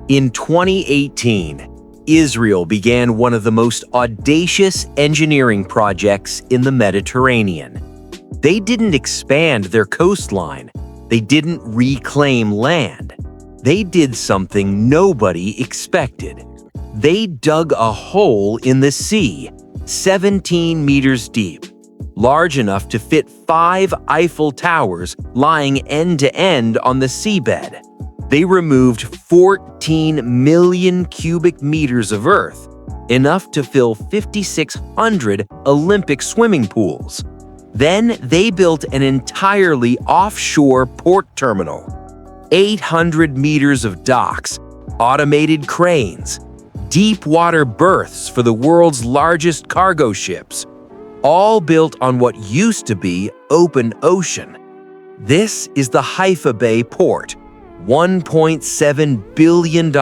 In 2018, Israel began one of the most audacious engineering projects in the Mediterranean. They didn't expand their coastline. They didn't reclaim land. They did something nobody expected. They dug a hole in the sea, 17 meters deep, large enough to fit 5 Eiffel Towers lying end-to-end on the seabed. They removed 14 million cubic meters of earth, enough to fill 5,600 Olympic swimming pools. Then they built an entirely offshore port terminal, 800 meters of docks, automated cranes, deep water berths for the world's largest cargo ships, all built on what used to be open ocean. This is the Haifa Bay Port, $1.7 billion,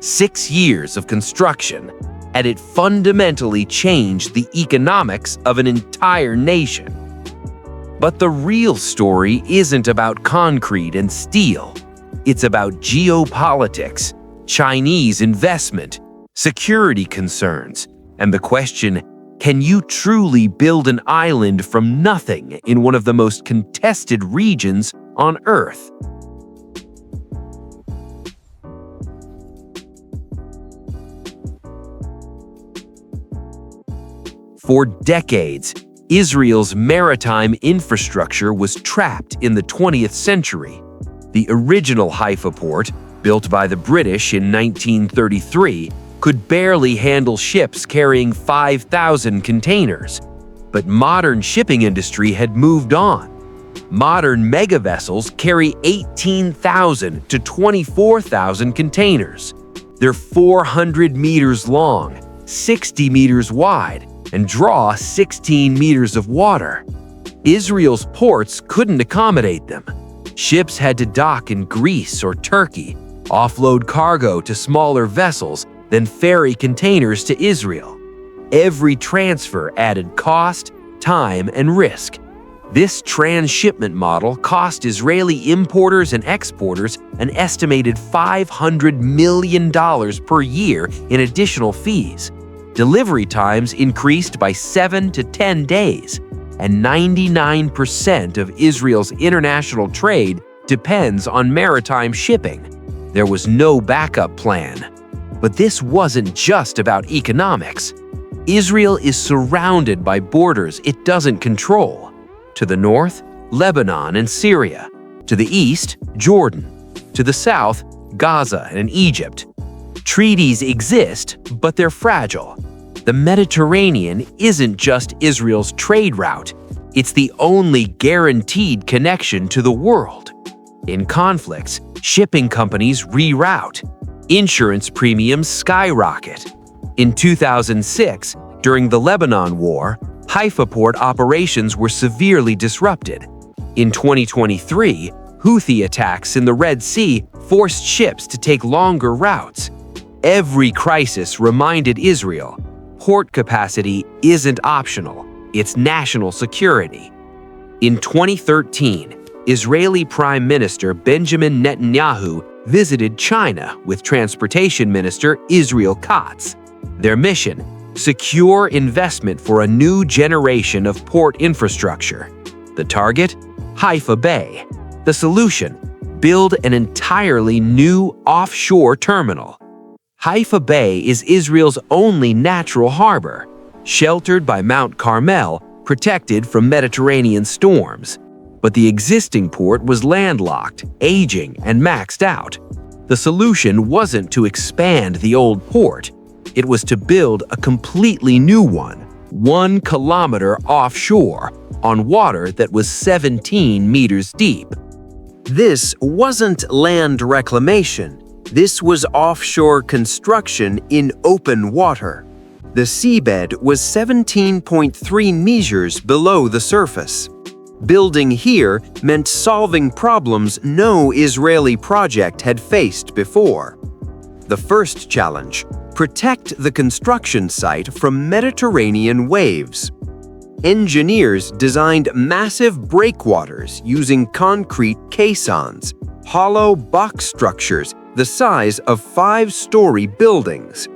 6 years of construction, and it fundamentally changed the economics of an entire nation. But the real story isn't about concrete and steel. It's about geopolitics, Chinese investment, security concerns, and the question, can you truly build an island from nothing in one of the most contested regions on Earth? For decades, Israel's maritime infrastructure was trapped in the 20th century. The original Haifa port, built by the British in 1933, could barely handle ships carrying 5,000 containers. But modern shipping industry had moved on. Modern megavessels carry 18,000 to 24,000 containers. They're 400 meters long, 60 meters wide, and draw 16 meters of water. Israel's ports couldn't accommodate them. Ships had to dock in Greece or Turkey, offload cargo to smaller vessels, then ferry containers to Israel. Every transfer added cost, time, and risk. This transshipment model cost Israeli importers and exporters an estimated $500 million per year in additional fees. Delivery times increased by 7 to 10 days, and 99% of Israel's international trade depends on maritime shipping. There was no backup plan. But this wasn't just about economics. Israel is surrounded by borders it doesn't control. To the north, Lebanon and Syria. To the east, Jordan. To the south, Gaza and Egypt. Treaties exist, but they're fragile. The Mediterranean isn't just Israel's trade route. It's the only guaranteed connection to the world. In conflicts, shipping companies reroute. Insurance premiums skyrocket. In 2006, during the Lebanon War, Haifa port operations were severely disrupted. In 2023, Houthi attacks in the Red Sea forced ships to take longer routes. Every crisis reminded Israel, port capacity isn't optional, it's national security. In 2013, Israeli Prime Minister Benjamin Netanyahu visited China with Transportation Minister Israel Katz. Their mission: secure investment for a new generation of port infrastructure. The target? Haifa Bay. The solution? Build an entirely new offshore terminal. Haifa Bay is Israel's only natural harbor, sheltered by Mount Carmel, protected from Mediterranean storms. But the existing port was landlocked, aging, and maxed out. The solution wasn't to expand the old port. It was to build a completely new one, 1 kilometer offshore, on water that was 17 meters deep. This wasn't land reclamation. This was offshore construction in open water. The seabed was 17.3 meters below the surface. Building here meant solving problems no Israeli project had faced before. The first challenge: protect the construction site from Mediterranean waves. Engineers designed massive breakwaters using concrete caissons, hollow box structures, the size of 5-story buildings.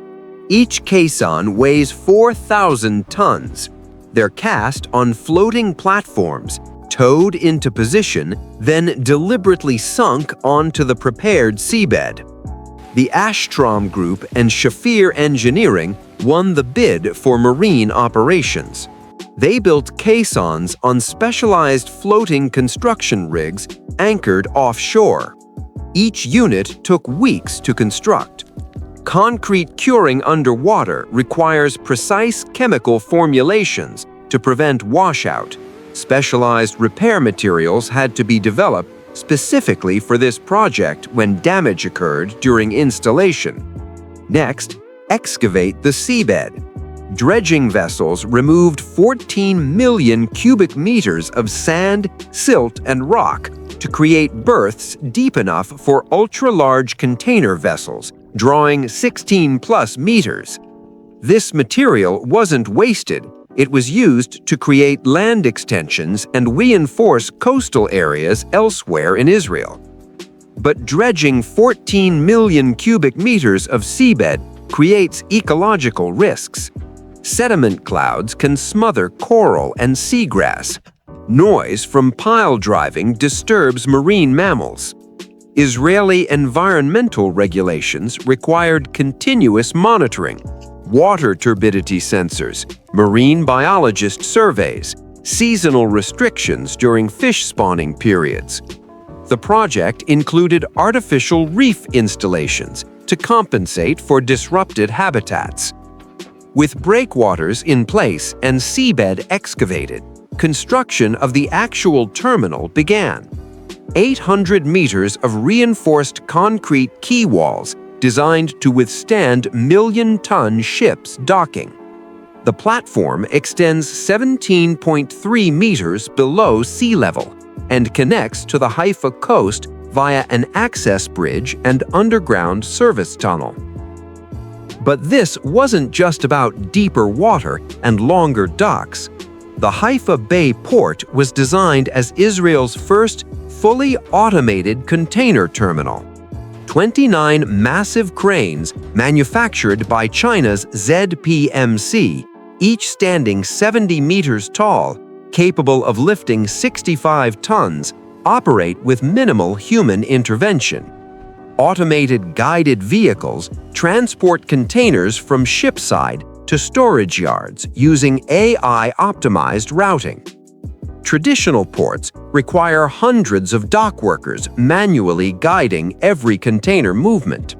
Each caisson weighs 4,000 tons. They're cast on floating platforms, towed into position, then deliberately sunk onto the prepared seabed. The Ashstrom Group and Shafir Engineering won the bid for marine operations. They built caissons on specialized floating construction rigs anchored offshore. Each unit took weeks to construct. Concrete curing underwater requires precise chemical formulations to prevent washout. Specialized repair materials had to be developed specifically for this project when damage occurred during installation. Next, excavate the seabed. Dredging vessels removed 14 million cubic meters of sand, silt, and rock to create berths deep enough for ultra-large container vessels, drawing 16+ meters. This material wasn't wasted. It was used to create land extensions and reinforce coastal areas elsewhere in Israel. But dredging 14 million cubic meters of seabed creates ecological risks. Sediment clouds can smother coral and seagrass. Noise from pile driving disturbs marine mammals. Israeli environmental regulations required continuous monitoring, water turbidity sensors, marine biologist surveys, seasonal restrictions during fish spawning periods. The project included artificial reef installations to compensate for disrupted habitats. With breakwaters in place and seabed excavated, construction of the actual terminal began. 800 meters of reinforced concrete quay walls designed to withstand million-ton ships docking. The platform extends 17.3 meters below sea level and connects to the Haifa coast via an access bridge and underground service tunnel. But this wasn't just about deeper water and longer docks. The Haifa Bay Port was designed as Israel's first fully automated container terminal. 29 massive cranes manufactured by China's ZPMC, each standing 70 meters tall, capable of lifting 65 tons, operate with minimal human intervention. Automated guided vehicles transport containers from shipside to storage yards using AI-optimized routing. Traditional ports require hundreds of dock workers manually guiding every container movement.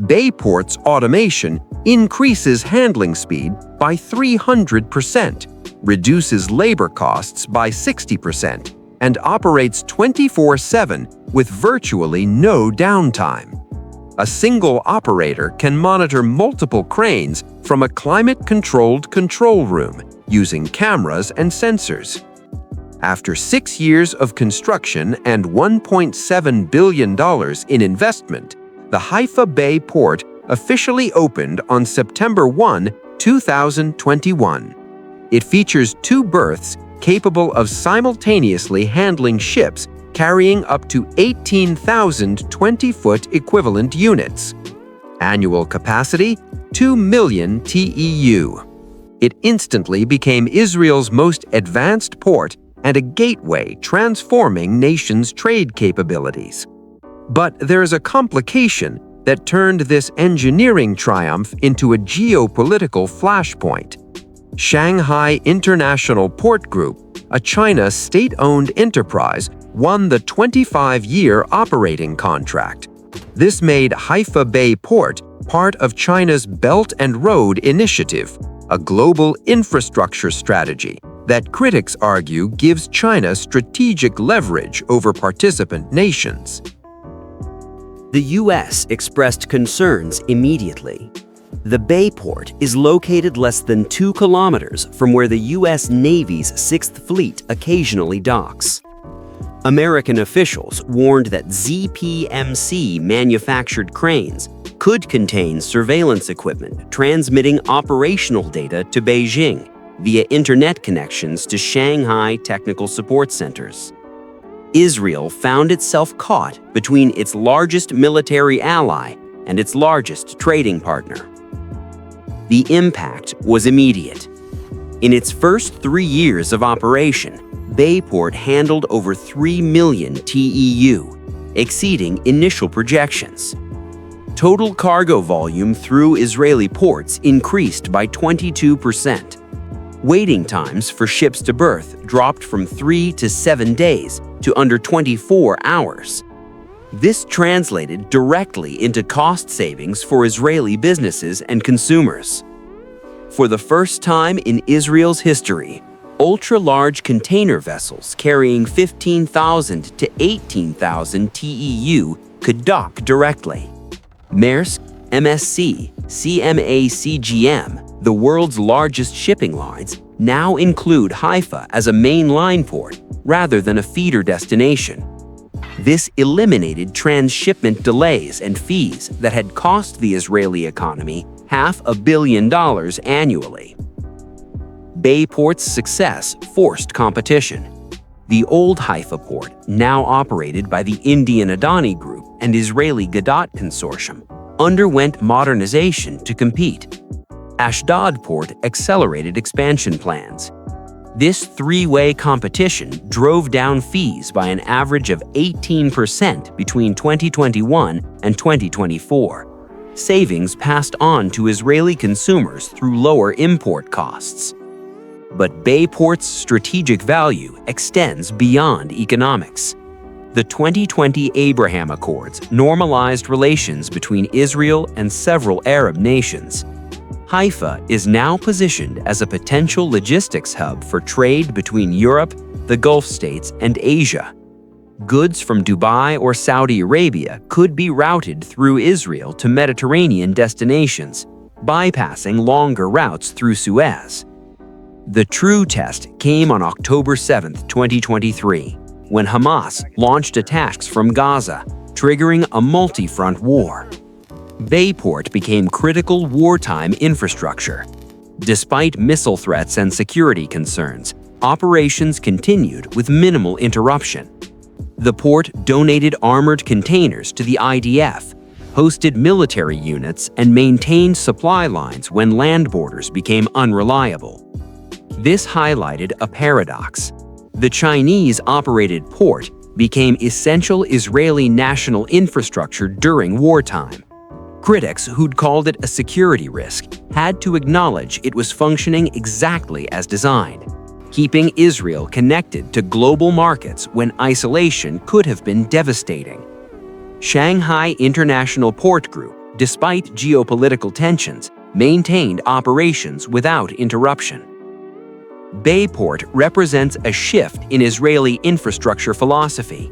Bayport's automation increases handling speed by 300%, reduces labor costs by 60%, and operates 24/7 with virtually no downtime. A single operator can monitor multiple cranes from a climate-controlled control room using cameras and sensors. After 6 years of construction and $1.7 billion in investment, the Haifa Bay Port officially opened on September 1, 2021. It features 2 berths capable of simultaneously handling ships carrying up to 18,000 20-foot equivalent units. Annual capacity, 2 million TEU. It instantly became Israel's most advanced port and a gateway transforming nations' trade capabilities. But there's a complication that turned this engineering triumph into a geopolitical flashpoint. Shanghai International Port Group, a China state-owned enterprise, won the 25-year operating contract. This made Haifa Bay Port part of China's Belt and Road Initiative, a global infrastructure strategy that critics argue gives China strategic leverage over participant nations. The U.S. expressed concerns immediately. The Bayport is located less than 2 kilometers from where the U.S. Navy's 6th Fleet occasionally docks. American officials warned that ZPMC-manufactured cranes could contain surveillance equipment transmitting operational data to Beijing via internet connections to Shanghai technical support centers. Israel found itself caught between its largest military ally and its largest trading partner. The impact was immediate. In its first 3 years of operation, Bayport handled over 3 million TEU, exceeding initial projections. Total cargo volume through Israeli ports increased by 22%. Waiting times for ships to berth dropped from 3 to 7 days to under 24 hours. This translated directly into cost savings for Israeli businesses and consumers. For the first time in Israel's history, ultra-large container vessels carrying 15,000 to 18,000 TEU could dock directly. Maersk, MSC, CMA CGM, the world's largest shipping lines, now include Haifa as a main line port rather than a feeder destination. This eliminated transshipment delays and fees that had cost the Israeli economy $500 million annually. Bayport's success forced competition. The old Haifa port, now operated by the Indian Adani Group and Israeli Gadot Consortium, underwent modernization to compete. Ashdod Port accelerated expansion plans. This three-way competition drove down fees by an average of 18% between 2021 and 2024. Savings passed on to Israeli consumers through lower import costs. But Bayport's strategic value extends beyond economics. The 2020 Abraham Accords normalized relations between Israel and several Arab nations. Haifa is now positioned as a potential logistics hub for trade between Europe, the Gulf states, and Asia. Goods from Dubai or Saudi Arabia could be routed through Israel to Mediterranean destinations, bypassing longer routes through Suez. The true test came on October 7, 2023, when Hamas launched attacks from Gaza, triggering a multi-front war. Bayport became critical wartime infrastructure. Despite missile threats and security concerns, operations continued with minimal interruption. The port donated armored containers to the IDF, hosted military units, and maintained supply lines when land borders became unreliable. This highlighted a paradox. The Chinese-operated port became essential Israeli national infrastructure during wartime. Critics who'd called it a security risk had to acknowledge it was functioning exactly as designed, keeping Israel connected to global markets when isolation could have been devastating. Shanghai International Port Group, despite geopolitical tensions, maintained operations without interruption. Bayport represents a shift in Israeli infrastructure philosophy.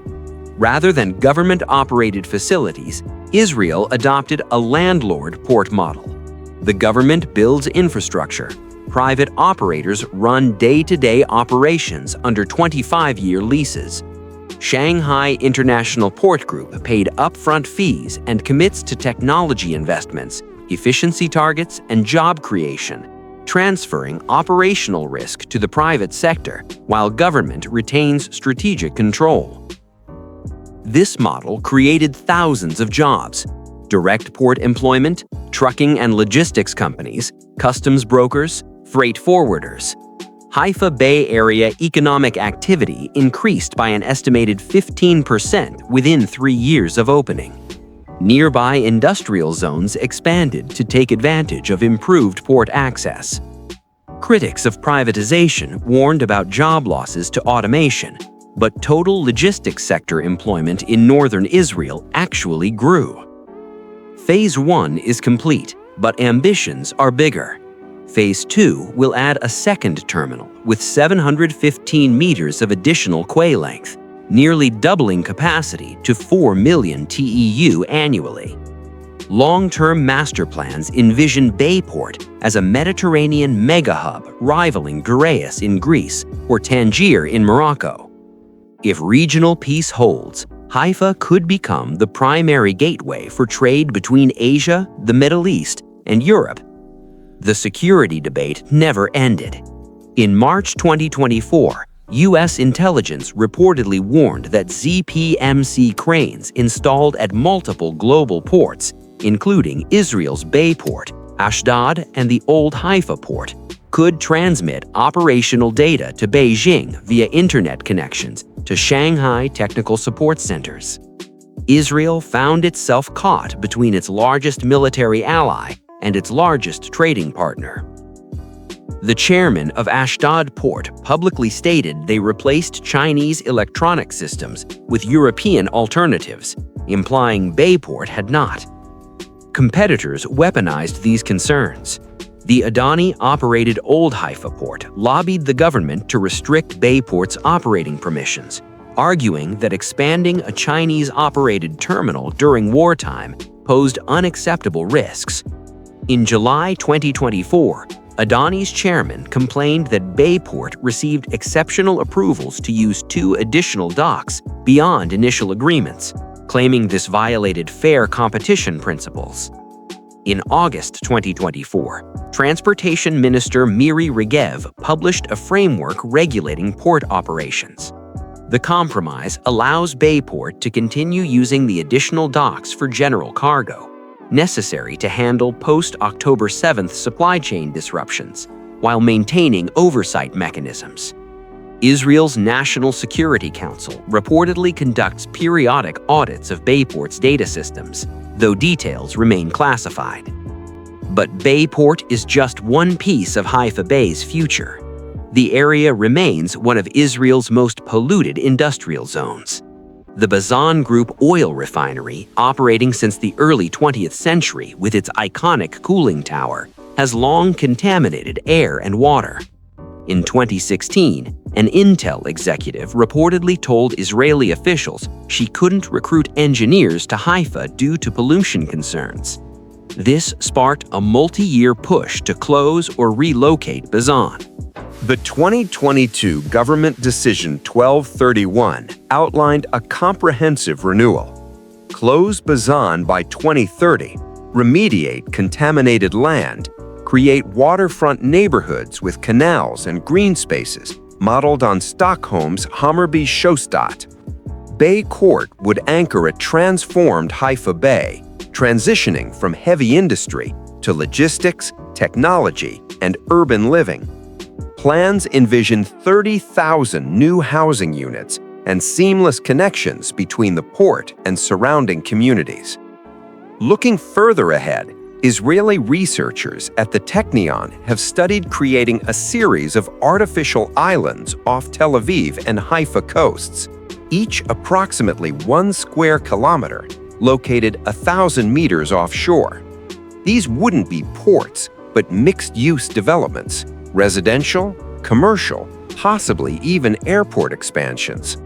Rather than government-operated facilities, Israel adopted a landlord port model. The government builds infrastructure. Private operators run day-to-day operations under 25-year leases. Shanghai International Port Group paid upfront fees and commits to technology investments, efficiency targets, and job creation, transferring operational risk to the private sector while government retains strategic control. This model created thousands of jobs: direct port employment, trucking and logistics companies, customs brokers, freight forwarders. Haifa Bay Area economic activity increased by an estimated 15% within 3 years of opening. Nearby industrial zones expanded to take advantage of improved port access. Critics of privatization warned about job losses to automation, but total logistics sector employment in northern Israel actually grew. Phase 1 is complete, but ambitions are bigger. Phase 2 will add a second terminal with 715 meters of additional quay length, nearly doubling capacity to 4 million TEU annually. Long-term master plans envision Bayport as a Mediterranean mega-hub rivaling Piraeus in Greece or Tangier in Morocco. If regional peace holds, Haifa could become the primary gateway for trade between Asia, the Middle East, and Europe. The security debate never ended. In March 2024, U.S. intelligence reportedly warned that ZPMC cranes installed at multiple global ports, including Israel's Bay Port, Ashdod, and the old Haifa Port, could transmit operational data to Beijing via internet connections to Shanghai technical support centers. Israel found itself caught between its largest military ally and its largest trading partner. The chairman of Ashdod Port publicly stated they replaced Chinese electronic systems with European alternatives, implying Bayport had not. Competitors weaponized these concerns. The Adani-operated Old Haifa Port lobbied the government to restrict Bayport's operating permissions, arguing that expanding a Chinese-operated terminal during wartime posed unacceptable risks. In July 2024, Adani's chairman complained that Bayport received exceptional approvals to use 2 additional docks beyond initial agreements, claiming this violated fair competition principles. In August 2024, Transportation Minister Miri Regev published a framework regulating port operations. The compromise allows Bayport to continue using the additional docks for general cargo, necessary to handle post-October 7th supply chain disruptions, while maintaining oversight mechanisms. Israel's National Security Council reportedly conducts periodic audits of Bayport's data systems, though details remain classified. But Bayport is just one piece of Haifa Bay's future. The area remains one of Israel's most polluted industrial zones. The Bazan Group oil refinery, operating since the early 20th century with its iconic cooling tower, has long contaminated air and water. In 2016, an Intel executive reportedly told Israeli officials she couldn't recruit engineers to Haifa due to pollution concerns. This sparked a multi-year push to close or relocate Bazan. The 2022 Government Decision 1231 outlined a comprehensive renewal. Close Bazan by 2030, remediate contaminated land, create waterfront neighborhoods with canals and green spaces modeled on Stockholm's Hammarby Sjöstad. Bay Court would anchor a transformed Haifa Bay, transitioning from heavy industry to logistics, technology, and urban living. Plans envision 30,000 new housing units and seamless connections between the port and surrounding communities. Looking further ahead, Israeli researchers at the Technion have studied creating a series of artificial islands off Tel Aviv and Haifa coasts, each approximately 1 square kilometer, located 1,000 meters offshore. These wouldn't be ports, but mixed-use developments, residential, commercial, possibly even airport expansions.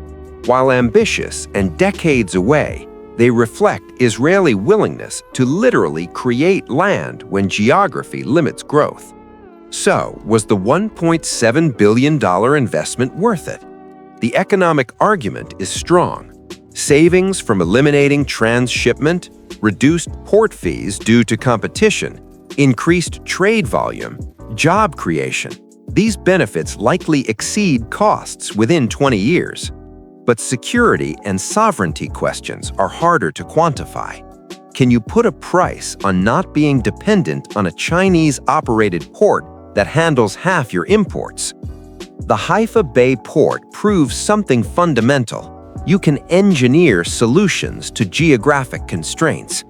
While ambitious and decades away, they reflect Israeli willingness to literally create land when geography limits growth. So, was the $1.7 billion investment worth it? The economic argument is strong. Savings from eliminating transshipment, reduced port fees due to competition, increased trade volume, job creation. These benefits likely exceed costs within 20 years. But security and sovereignty questions are harder to quantify. Can you put a price on not being dependent on a Chinese-operated port that handles half your imports? The Haifa Bay Port proves something fundamental. You can engineer solutions to geographic constraints.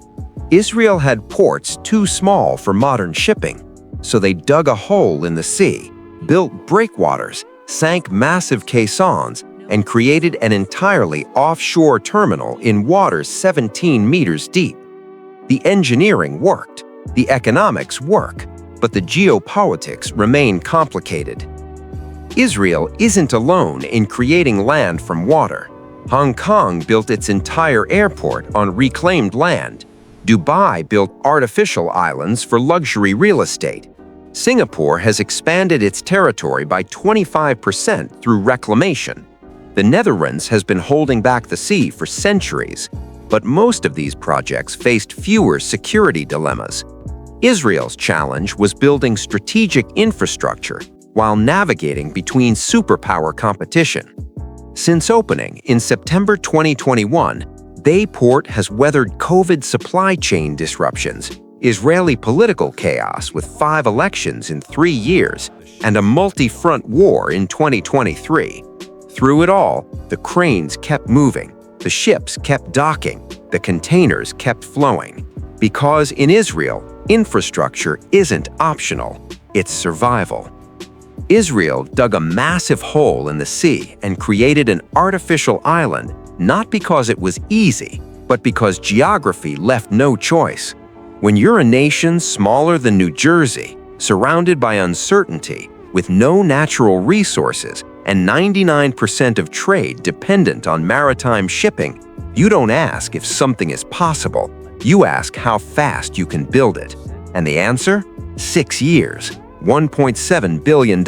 Israel had ports too small for modern shipping, so they dug a hole in the sea, built breakwaters, sank massive caissons, and created an entirely offshore terminal in waters 17 meters deep. The engineering worked, the economics work, but the geopolitics remain complicated. Israel isn't alone in creating land from water. Hong Kong built its entire airport on reclaimed land. Dubai built artificial islands for luxury real estate. Singapore has expanded its territory by 25% through reclamation. The Netherlands has been holding back the sea for centuries, but most of these projects faced fewer security dilemmas. Israel's challenge was building strategic infrastructure, while navigating between superpower competition. Since opening in September 2021, Bayport has weathered COVID supply chain disruptions, Israeli political chaos with 5 elections in 3 years, and a multi-front war in 2023. Through it all, the cranes kept moving, the ships kept docking, the containers kept flowing. Because in Israel, infrastructure isn't optional, it's survival. Israel dug a massive hole in the sea and created an artificial island, not because it was easy, but because geography left no choice. When you're a nation smaller than New Jersey, surrounded by uncertainty, with no natural resources, and 99% of trade dependent on maritime shipping, you don't ask if something is possible. You ask how fast you can build it. And the answer? 6 years, $1.7 billion,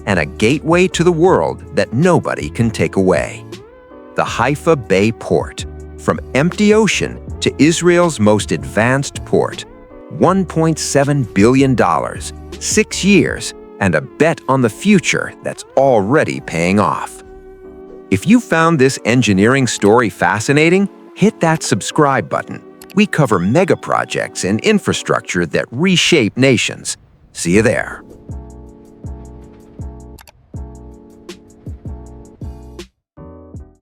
and a gateway to the world that nobody can take away. The Haifa Bay Port. From empty ocean to Israel's most advanced port. $1.7 billion, 6 years, and a bet on the future that's already paying off. If you found this engineering story fascinating, hit that subscribe button. We cover megaprojects and infrastructure that reshape nations. See you there.